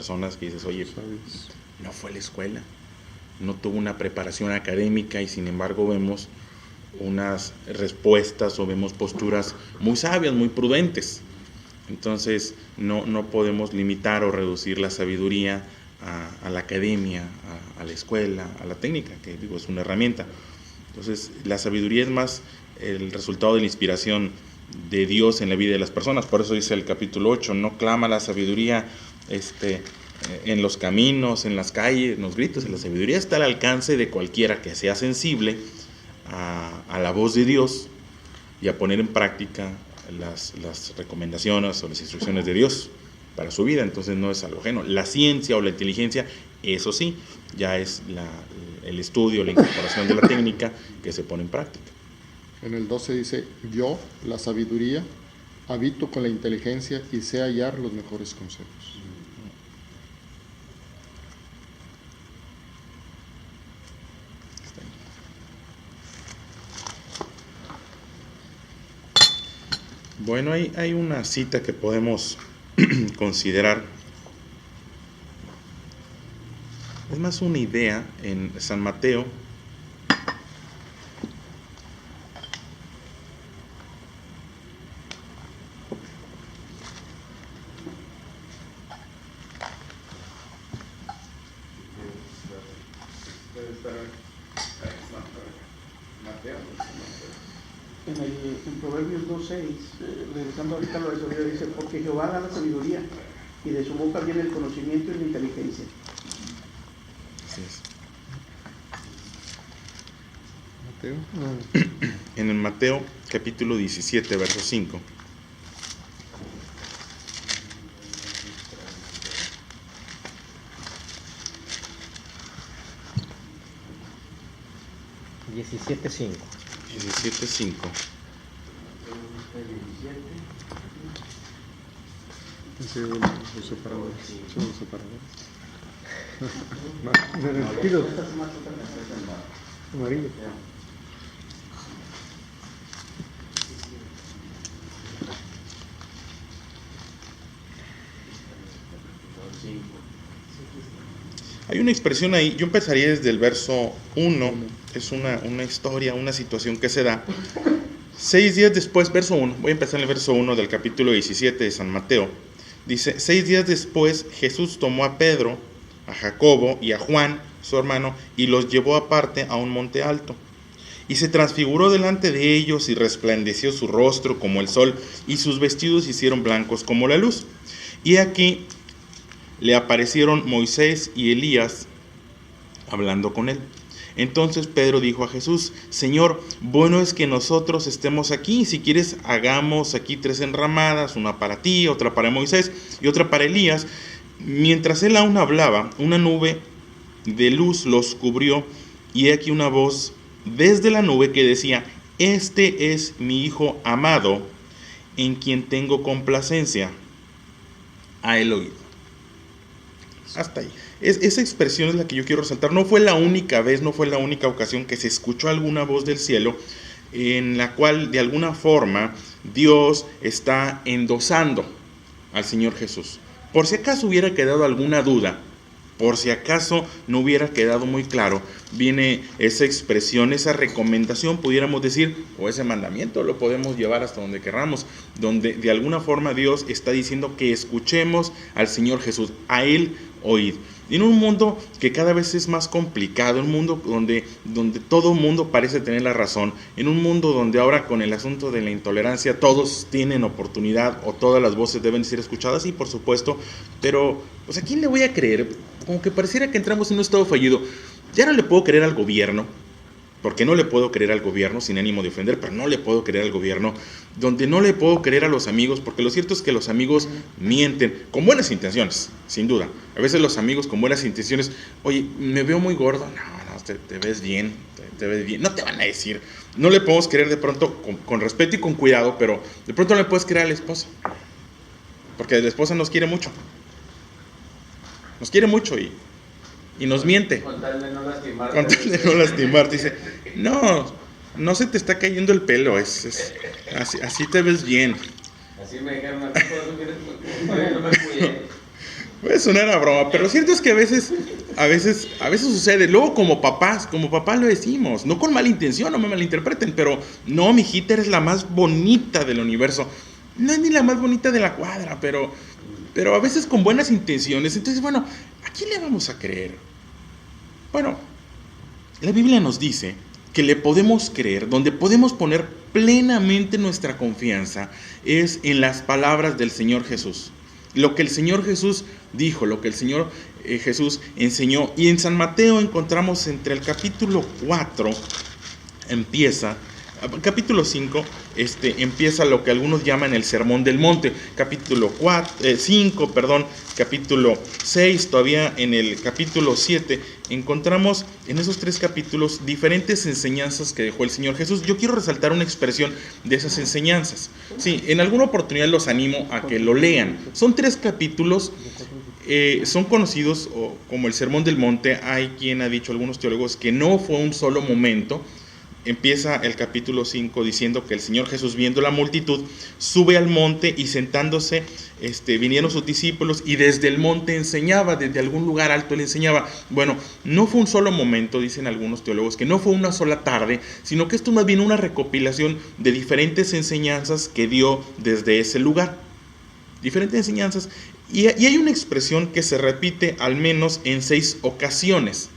personas que dices, oye, no fue a la escuela, no tuvo una preparación académica y sin embargo vemos unas respuestas o vemos posturas muy sabias, muy prudentes. Entonces no podemos limitar o reducir la sabiduría a la academia, a la escuela, a la técnica, que digo es una herramienta. Entonces la sabiduría es más el resultado de la inspiración de Dios en la vida de las personas. Por eso dice el capítulo 8, no clama la sabiduría en los caminos, en las calles, en los gritos. La sabiduría está al alcance de cualquiera que sea sensible a la voz de Dios y a poner en práctica las recomendaciones o las instrucciones de Dios para su vida. Entonces no es algo ajeno. La ciencia o la inteligencia, eso sí, ya es el estudio, la incorporación de la técnica que se pone en práctica. En el 12 dice, yo, la sabiduría, habito con la inteligencia y sé hallar los mejores consejos. Bueno, hay una cita que podemos considerar. Es más una idea en San Mateo. En Proverbios 2:6, regresando ahorita a lo de sabiduría, dice, porque Jehová da la sabiduría y de su boca viene el conocimiento y la inteligencia. Así es. Mateo. En el Mateo capítulo 17, verso 5. Diecisiete 5. 17:5. Sí, los separadores. Son los separadores. Amarillo. Hay una expresión ahí, yo empezaría desde el verso 1, es una historia, una situación que se da. 6 días después, verso 1, voy a empezar en el verso 1 del capítulo 17 de San Mateo. Dice, 6 días después Jesús tomó a Pedro, a Jacobo y a Juan, su hermano, y los llevó aparte a un monte alto. Y se transfiguró delante de ellos y resplandeció su rostro como el sol, y sus vestidos se hicieron blancos como la luz. Y aquí le aparecieron Moisés y Elías hablando con él. Entonces Pedro dijo a Jesús, Señor, bueno es que nosotros estemos aquí. Si quieres, hagamos aquí 3 enramadas, una para ti, otra para Moisés y otra para Elías. Mientras él aún hablaba, una nube de luz los cubrió, y he aquí una voz desde la nube que decía, este es mi Hijo amado, en quien tengo complacencia. A él oído. Hasta ahí. Esa expresión es la que yo quiero resaltar. No fue la única vez, no fue la única ocasión que se escuchó alguna voz del cielo en la cual de alguna forma Dios está endosando al Señor Jesús. Por si acaso hubiera quedado alguna duda, por si acaso no hubiera quedado muy claro, viene esa expresión, esa recomendación, pudiéramos decir, o ese mandamiento, lo podemos llevar hasta donde queramos, donde de alguna forma Dios está diciendo que escuchemos al Señor Jesús, a Él oíd. En un mundo que cada vez es más complicado, un mundo donde todo mundo parece tener la razón, en un mundo donde ahora con el asunto de la intolerancia todos tienen oportunidad o todas las voces deben ser escuchadas, y por supuesto, pero pues ¿a quién le voy a creer? Como que pareciera que entramos en un estado fallido. Ya no le puedo creer al gobierno, porque no le puedo creer al gobierno, sin ánimo de ofender, pero no le puedo creer al gobierno, donde no le puedo creer a los amigos, porque lo cierto es que los amigos mienten, con buenas intenciones, sin duda. A veces los amigos con buenas intenciones, oye, me veo muy gordo, no, te ves bien, te ves bien, no te van a decir, no le podemos creer de pronto con respeto y con cuidado, pero de pronto no le puedes creer a la esposa, porque la esposa nos quiere mucho y nos miente. Con tal de no lastimarte. Con tal de no lastimarte. Dice, no se te está cayendo el pelo, así te ves bien. Así me dijeron, no me cuidé. sonar a broma, pero cierto es que a veces sucede. Luego como papás lo decimos, no con mala intención, no me malinterpreten, pero no, mijita, eres la más bonita del universo. No es ni la más bonita de la cuadra, pero a veces con buenas intenciones. Entonces, bueno, ¿a quién le vamos a creer? Bueno, la Biblia nos dice que le podemos creer, donde podemos poner plenamente nuestra confianza, es en las palabras del Señor Jesús. Lo que el Señor Jesús dijo, lo que el Señor Jesús enseñó. Y en San Mateo encontramos entre el capítulo 4, capítulo 5, empieza lo que algunos llaman el Sermón del Monte. Capítulo 5, capítulo 6, todavía en el capítulo 7, encontramos en esos 3 capítulos diferentes enseñanzas que dejó el Señor Jesús. Yo quiero resaltar una expresión de esas enseñanzas. Sí, en alguna oportunidad los animo a que lo lean. Son 3 capítulos, son conocidos como el Sermón del Monte. Hay quien ha dicho, algunos teólogos, que no fue un solo momento. Empieza el capítulo 5 diciendo que el Señor Jesús, viendo la multitud, sube al monte y sentándose, vinieron sus discípulos y desde el monte enseñaba, desde algún lugar alto él enseñaba. Bueno, no fue un solo momento, dicen algunos teólogos, que no fue una sola tarde, sino que esto más bien una recopilación de diferentes enseñanzas que dio desde ese lugar. Diferentes enseñanzas. Y hay una expresión que se repite al menos en 6 ocasiones.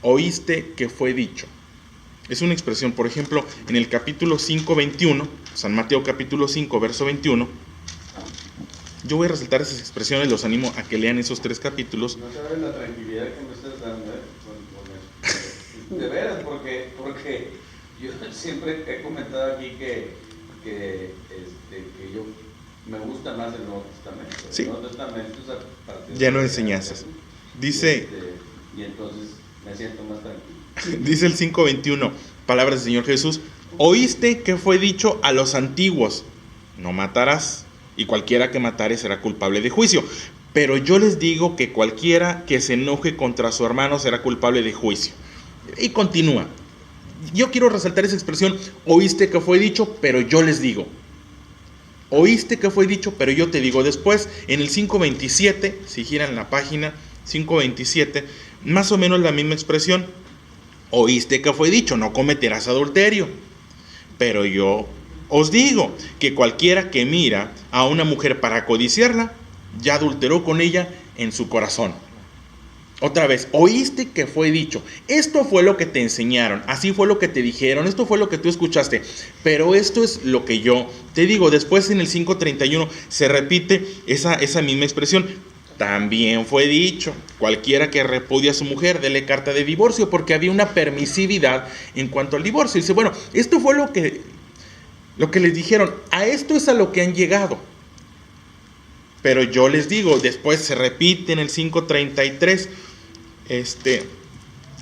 Oíste que fue dicho. Es una expresión, por ejemplo, en el capítulo 5, 21, San Mateo capítulo 5, verso 21. Yo voy a resaltar esas expresiones, los animo a que lean esos 3 capítulos. No sabes la tranquilidad que me estás dando, con eso. De veras, porque yo siempre he comentado aquí que yo me gusta más el Nuevo Testamento. Sí. El Nuevo Testamento es a partir ya no enseñanzas. Dice... y entonces me siento más tranquilo. Dice el 5:21, palabras del Señor Jesús: oíste que fue dicho a los antiguos, no matarás, y cualquiera que matare será culpable de juicio. Pero yo les digo que cualquiera que se enoje contra su hermano será culpable de juicio. Y continúa. Yo quiero resaltar esa expresión: oíste que fue dicho, pero yo les digo. Oíste que fue dicho, pero yo te digo. Después, en el 5:27, si giran la página, 5:27, más o menos la misma expresión. Oíste que fue dicho, no cometerás adulterio. Pero yo os digo que cualquiera que mira a una mujer para codiciarla, ya adulteró con ella en su corazón. Otra vez, oíste que fue dicho. Esto fue lo que te enseñaron, así fue lo que te dijeron, esto fue lo que tú escuchaste. Pero esto es lo que yo te digo. Después en el 5:31 se repite esa misma expresión. También fue dicho, cualquiera que repudie a su mujer, dele carta de divorcio, porque había una permisividad en cuanto al divorcio. Y dice, bueno, esto fue lo que les dijeron, a esto es a lo que han llegado. Pero yo les digo, después se repite en el 5:33,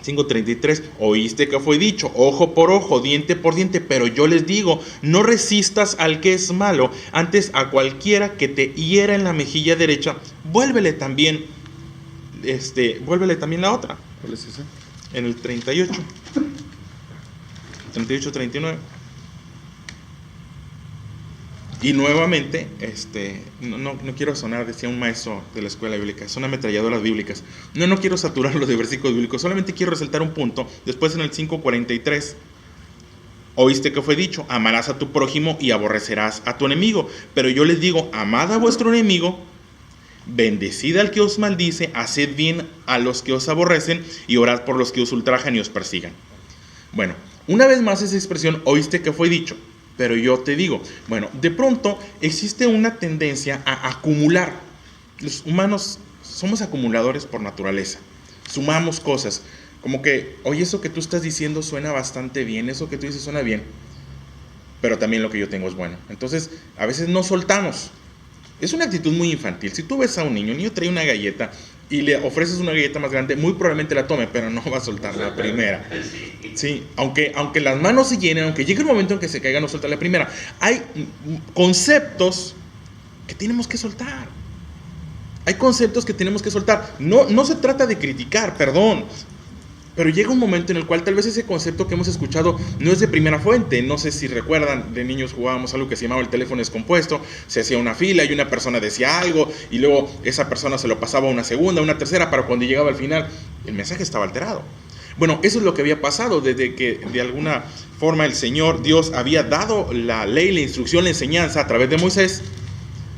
5:33, oíste que fue dicho, ojo por ojo, diente por diente, pero yo les digo, no resistas al que es malo, antes a cualquiera que te hiera en la mejilla derecha, vuélvele también la otra. ¿Cuál es ese? En el 38, 39. Y nuevamente, no quiero sonar, decía un maestro de la escuela bíblica, son ametralladoras bíblicas. No quiero saturarlo de versículos bíblicos, solamente quiero resaltar un punto. Después en el 5:43, oíste que fue dicho, amarás a tu prójimo y aborrecerás a tu enemigo. Pero yo les digo, amad a vuestro enemigo, bendecid al que os maldice, haced bien a los que os aborrecen y orad por los que os ultrajan y os persigan. Bueno, una vez más esa expresión, oíste que fue dicho, pero yo te digo. Bueno, de pronto existe una tendencia a acumular. Los humanos somos acumuladores por naturaleza. Sumamos cosas. Como que, oye, eso que tú estás diciendo suena bastante bien, eso que tú dices suena bien, pero también lo que yo tengo es bueno. Entonces, a veces no soltamos. Es una actitud muy infantil. Si tú ves a un niño trae una galleta y le ofreces una galleta más grande, muy probablemente la tome, pero no va a soltar la primera. Sí, aunque las manos se llenen, aunque llegue el momento en que se caiga, no suelta la primera. Hay conceptos que tenemos que soltar. Hay conceptos que tenemos que soltar. No se trata de criticar, perdón. Pero llega un momento en el cual tal vez ese concepto que hemos escuchado no es de primera fuente. No sé si recuerdan, de niños jugábamos algo que se llamaba el teléfono descompuesto. Se hacía una fila y una persona decía algo y luego esa persona se lo pasaba a una segunda, a una tercera, para cuando llegaba al final el mensaje estaba alterado. Bueno, eso es lo que había pasado desde que de alguna forma el Señor Dios había dado la ley, la instrucción, la enseñanza a través de Moisés.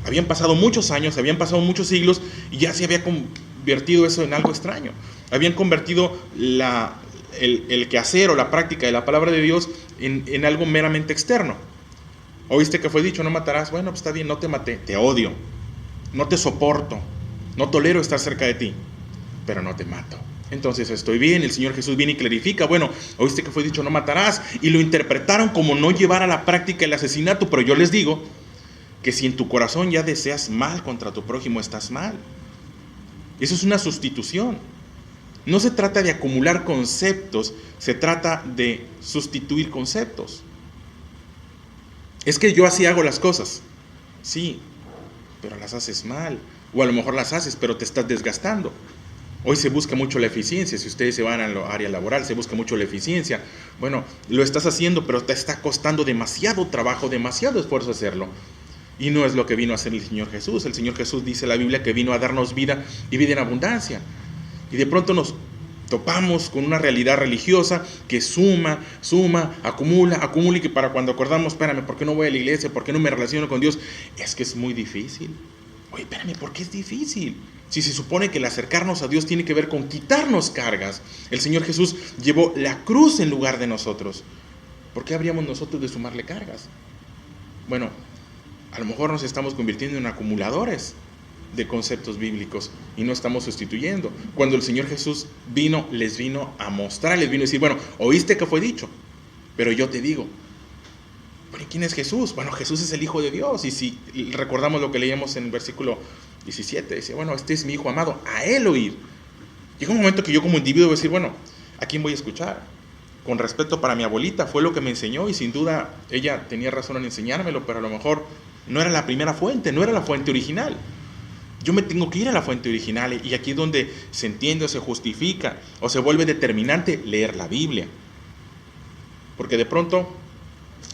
Habían pasado muchos años, habían pasado muchos siglos y ya se había convertido eso en algo extraño. Habían convertido el quehacer o la práctica de la palabra de Dios en algo meramente externo. ¿Oíste que fue dicho? No matarás. Bueno, pues está bien, no te maté, te odio, no te soporto, no tolero estar cerca de ti, pero no te mato. Entonces estoy bien, el Señor Jesús viene y clarifica, bueno, oíste que fue dicho no matarás, y lo interpretaron como no llevar a la práctica el asesinato, pero yo les digo que si en tu corazón ya deseas mal contra tu prójimo, estás mal. Eso es una sustitución. No se trata de acumular conceptos, se trata de sustituir conceptos. Es que yo así hago las cosas, sí, pero las haces mal, o a lo mejor las haces, pero te estás desgastando. Hoy se busca mucho la eficiencia. Si ustedes se van a la área laboral, se busca mucho la eficiencia. Bueno, lo estás haciendo, pero te está costando demasiado trabajo, demasiado esfuerzo hacerlo. Y no es lo que vino a hacer el Señor Jesús. El Señor Jesús dice en la Biblia que vino a darnos vida y vida en abundancia. Y de pronto nos topamos con una realidad religiosa que suma, acumula, y que para cuando acordamos, espérame, ¿por qué no voy a la iglesia? ¿Por qué no me relaciono con Dios? Es que es muy difícil. Oye, espérame, ¿por qué es difícil? Si se supone que el acercarnos a Dios tiene que ver con quitarnos cargas. El Señor Jesús llevó la cruz en lugar de nosotros. ¿Por qué habríamos nosotros de sumarle cargas? Bueno, a lo mejor nos estamos convirtiendo en acumuladores de conceptos bíblicos y no estamos sustituyendo. Cuando el Señor Jesús vino, les vino a mostrar, les vino a decir, bueno, oíste que fue dicho, pero yo te digo. Bueno, ¿quién es Jesús? Bueno, Jesús es el Hijo de Dios. Y si recordamos lo que leíamos en el versículo 17, dice, bueno, este es mi Hijo amado, a Él oír. Llega un momento que yo como individuo voy a decir, bueno, ¿a quién voy a escuchar? Con respeto para mi abuelita, fue lo que me enseñó y sin duda ella tenía razón en enseñármelo, pero a lo mejor no era la primera fuente, no era la fuente original. Yo me tengo que ir a la fuente original y aquí es donde se entiende o se justifica o se vuelve determinante leer la Biblia. Porque de pronto,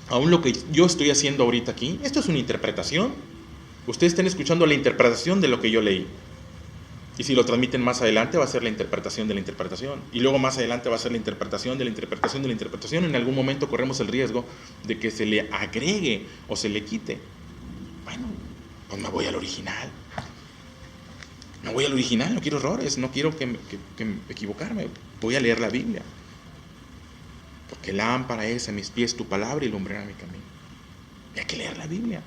aún lo que yo estoy haciendo ahorita aquí, esto es una interpretación. Ustedes están escuchando la interpretación de lo que yo leí. Y si lo transmiten más adelante va a ser la interpretación de la interpretación. Y luego más adelante va a ser la interpretación de la interpretación de la interpretación. En algún momento corremos el riesgo de que se le agregue o se le quite. Bueno, pues me voy al original. Me voy al original, no quiero errores, no quiero que equivocarme. Voy a leer la Biblia. Porque lámpara es a mis pies tu palabra y lumbrera mi camino. Y hay que leer la Biblia.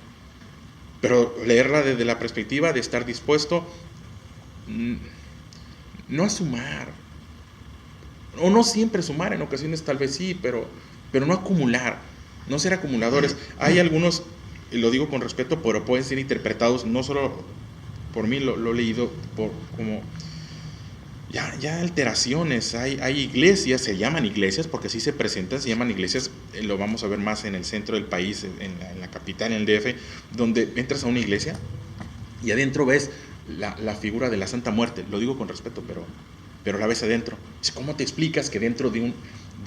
Pero leerla desde la perspectiva de estar dispuesto no a sumar. O no siempre sumar, en ocasiones tal vez sí, pero no acumular. No ser acumuladores. Hay algunos, y lo digo con respeto, pero pueden ser interpretados no solo por mí, lo he leído como ya alteraciones. Hay iglesias, se llaman iglesias porque así se presentan, se llaman iglesias, lo vamos a ver más en el centro del país, en la capital, en el DF, donde entras a una iglesia y adentro ves la figura de la Santa Muerte. Lo digo con respeto, pero la ves adentro. ¿Cómo te explicas que dentro de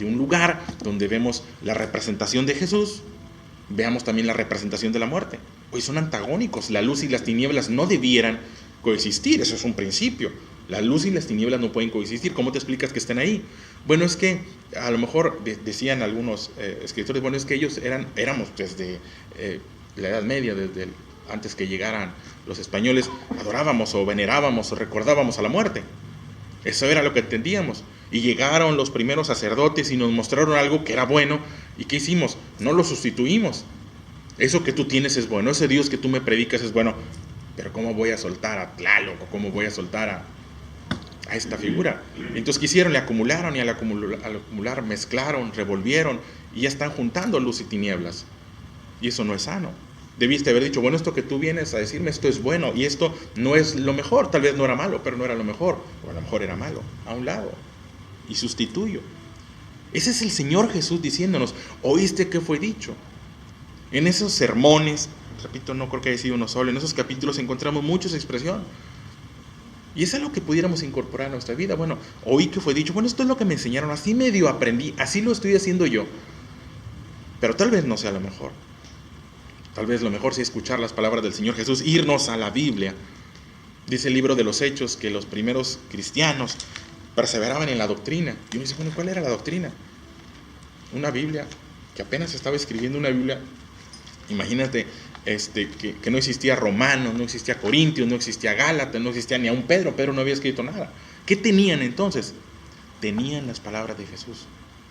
un lugar donde vemos la representación de Jesús, veamos también la representación de la muerte? Pues son antagónicos. La luz y las tinieblas no debieran coexistir, eso es un principio. La luz y las tinieblas no pueden coexistir. ¿Cómo te explicas que estén ahí? Bueno, es que a lo mejor decían algunos escritores, bueno, es que ellos éramos desde la Edad Media, desde antes que llegaran los españoles, adorábamos o venerábamos o recordábamos a la muerte. Eso era lo que entendíamos. Y llegaron los primeros sacerdotes y nos mostraron algo que era bueno. ¿Y qué hicimos? No lo sustituimos. Eso que tú tienes es bueno, ese Dios que tú me predicas es bueno, pero ¿cómo voy a soltar a Tlaloc o cómo voy a soltar a esta figura? Entonces, ¿qué hicieron? Le acumularon y al acumular mezclaron, revolvieron y ya están juntando luz y tinieblas. Y eso no es sano. Debiste haber dicho, bueno, esto que tú vienes a decirme, esto es bueno y esto no es lo mejor. Tal vez no era malo, pero no era lo mejor. O a lo mejor era malo, a un lado. Y sustituyo. Ese es el Señor Jesús diciéndonos, ¿oíste qué fue dicho? En esos sermones, repito, no creo que haya sido uno solo, en esos capítulos encontramos mucha expresión. Y es algo que pudiéramos incorporar a nuestra vida. Bueno, oí que fue dicho, bueno, esto es lo que me enseñaron, así medio aprendí, así lo estoy haciendo yo. Pero tal vez no sea lo mejor. Tal vez lo mejor sea escuchar las palabras del Señor Jesús, irnos a la Biblia. Dice el libro de los Hechos que los primeros cristianos perseveraban en la doctrina. Y uno dice, bueno, ¿cuál era la doctrina? Una Biblia que apenas estaba escribiendo, una Biblia. Imagínate que no existía Romanos, no existía Corintios, no existía Gálatas, no existía ni aún Pedro. Pedro no había escrito nada. ¿Qué tenían entonces? Tenían las palabras de Jesús.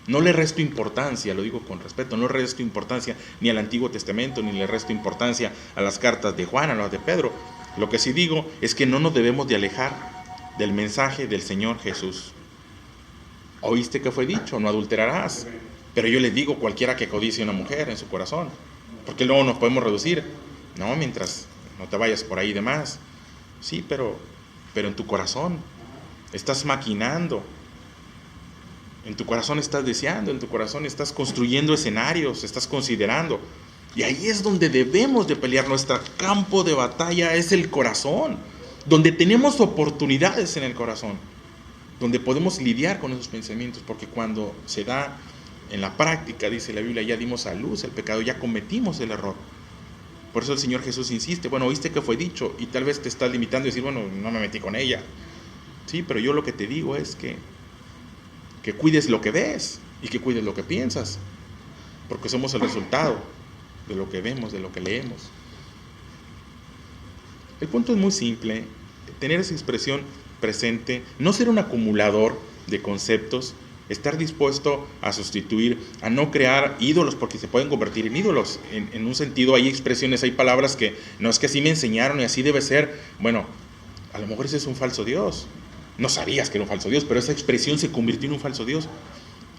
No le resto importancia, lo digo con respeto, no le resto importancia ni al Antiguo Testamento, ni le resto importancia a las cartas de Juan, a las de Pedro. Lo que sí digo es que no nos debemos de alejar del mensaje del Señor Jesús. Oíste que fue dicho, no adulterarás. Pero yo les digo, cualquiera que codicie a una mujer en su corazón, porque luego nos podemos reducir. No, mientras no te vayas por ahí de más. Sí, pero en tu corazón estás maquinando. En tu corazón estás deseando, en tu corazón estás construyendo escenarios, estás considerando. Y ahí es donde debemos de pelear. Nuestro campo de batalla es el corazón, donde tenemos oportunidades en el corazón, donde podemos lidiar con esos pensamientos, porque cuando se da en la práctica, dice la Biblia, ya dimos a luz el pecado, ya cometimos el error. Por eso el Señor Jesús insiste, bueno, oíste que fue dicho, y tal vez te estás limitando y decir, bueno, no me metí con ella. Sí, pero yo lo que te digo es que cuides lo que ves y que cuides lo que piensas, porque somos el resultado de lo que vemos, de lo que leemos. El punto es muy simple, tener esa expresión presente, no ser un acumulador de conceptos, estar dispuesto a sustituir, a no crear ídolos, porque se pueden convertir en ídolos. En un sentido hay expresiones, hay palabras que no es que así me enseñaron y así debe ser. Bueno, a lo mejor ese es un falso Dios. No sabías que era un falso Dios, pero esa expresión se convirtió en un falso Dios.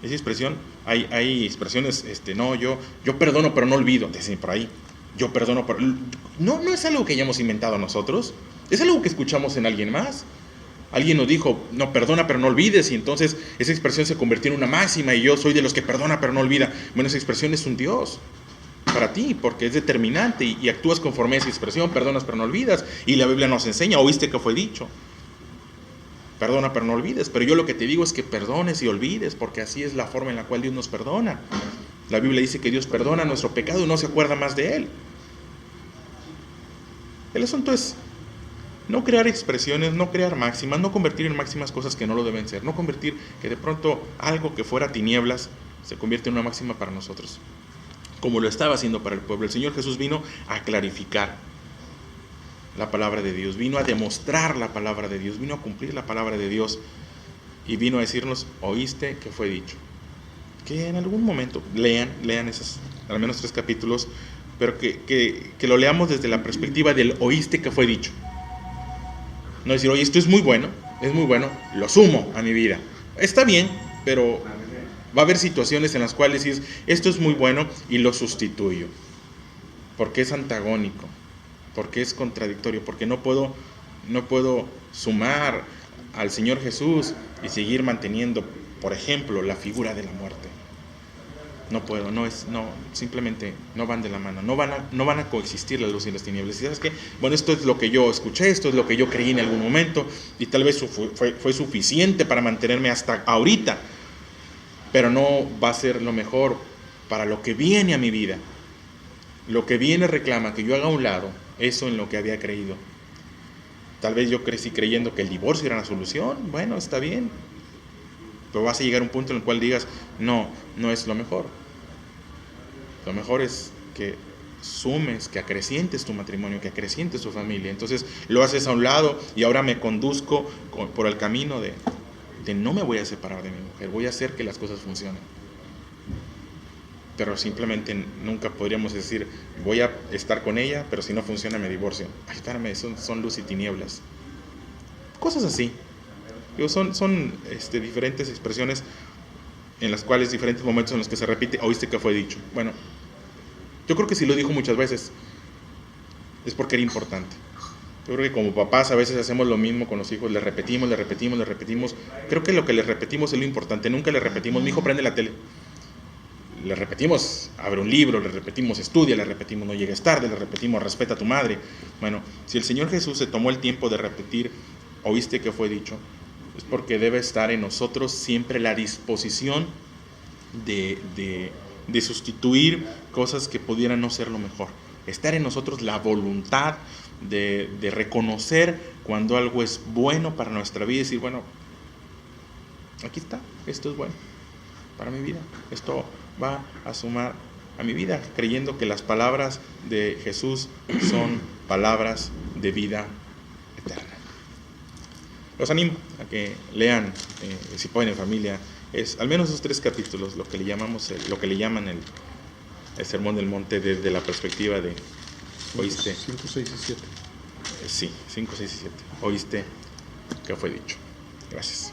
Esa expresión, hay expresiones, no, yo perdono pero no olvido, dicen por ahí. Yo perdono pero... No es algo que hayamos inventado nosotros, es algo que escuchamos en alguien más. Alguien nos dijo, no, perdona pero no olvides, y entonces esa expresión se convirtió en una máxima, y yo soy de los que perdona pero no olvida. Bueno, esa expresión es un Dios para ti, porque es determinante, y actúas conforme a esa expresión, perdonas pero no olvidas, y la Biblia nos enseña, oíste que fue dicho. Perdona pero no olvides, pero yo lo que te digo es que perdones y olvides, porque así es la forma en la cual Dios nos perdona. La Biblia dice que Dios perdona nuestro pecado y no se acuerda más de él. El asunto es no crear expresiones, no crear máximas, no convertir en máximas cosas que no lo deben ser, no convertir que de pronto algo que fuera tinieblas se convierte en una máxima para nosotros, como lo estaba haciendo para el pueblo. El Señor Jesús vino a clarificar la palabra de Dios, vino a demostrar la palabra de Dios, vino a cumplir la palabra de Dios, y vino a decirnos, oíste que fue dicho. Que en algún momento lean esos al menos 3 capítulos, pero que lo leamos desde la perspectiva del oíste que fue dicho. No decir, oye, esto es muy bueno, lo sumo a mi vida. Está bien, pero va a haber situaciones en las cuales dices, esto es muy bueno y lo sustituyo, porque es antagónico, porque es contradictorio, porque no puedo sumar al Señor Jesús y seguir manteniendo, por ejemplo, la figura de la muerte. No puedo, simplemente no van de la mano, no van a coexistir la luz y las tinieblas. ¿Y sabes qué? Bueno, esto es lo que yo escuché, esto es lo que yo creí en algún momento, y tal vez fue suficiente para mantenerme hasta ahorita, pero no va a ser lo mejor para lo que viene a mi vida. Lo que viene reclama que yo haga a un lado eso en lo que había creído. Tal vez yo crecí creyendo que el divorcio era la solución. Bueno, está bien, pero vas a llegar a un punto en el cual digas, no es lo mejor. Lo mejor es que sumes, que acrecientes tu matrimonio, que acrecientes tu familia. Entonces lo haces a un lado, y ahora me conduzco por el camino de no me voy a separar de mi mujer, voy a hacer que las cosas funcionen. Pero simplemente nunca podríamos decir, voy a estar con ella, pero si no funciona me divorcio. Ay, espérame, son luz y tinieblas. Cosas así. Son diferentes expresiones en las cuales, diferentes momentos en los que se repite, oíste que fue dicho. Bueno, yo creo que si lo dijo muchas veces, es porque era importante. Yo creo que como papás a veces hacemos lo mismo con los hijos, les repetimos. Creo que lo que les repetimos es lo importante. Nunca les repetimos, mi hijo prende la tele. Le repetimos, abre un libro, le repetimos, estudia, le repetimos, no llegues tarde, le repetimos, respeta a tu madre. Bueno, si el Señor Jesús se tomó el tiempo de repetir oíste que fue dicho, es porque debe estar en nosotros siempre la disposición de sustituir cosas que pudieran no ser lo mejor. Estar en nosotros la voluntad de reconocer cuando algo es bueno para nuestra vida y decir, bueno, aquí está, esto es bueno para mi vida, esto va a sumar a mi vida, creyendo que las palabras de Jesús son palabras de vida eterna. Los animo a que lean, si pueden en familia, es al menos esos 3 capítulos, lo que le llaman el Sermón del Monte desde la perspectiva de oíste. 5, 6 y 7. Sí, 5, 6 y 7. Oíste que fue dicho. Gracias.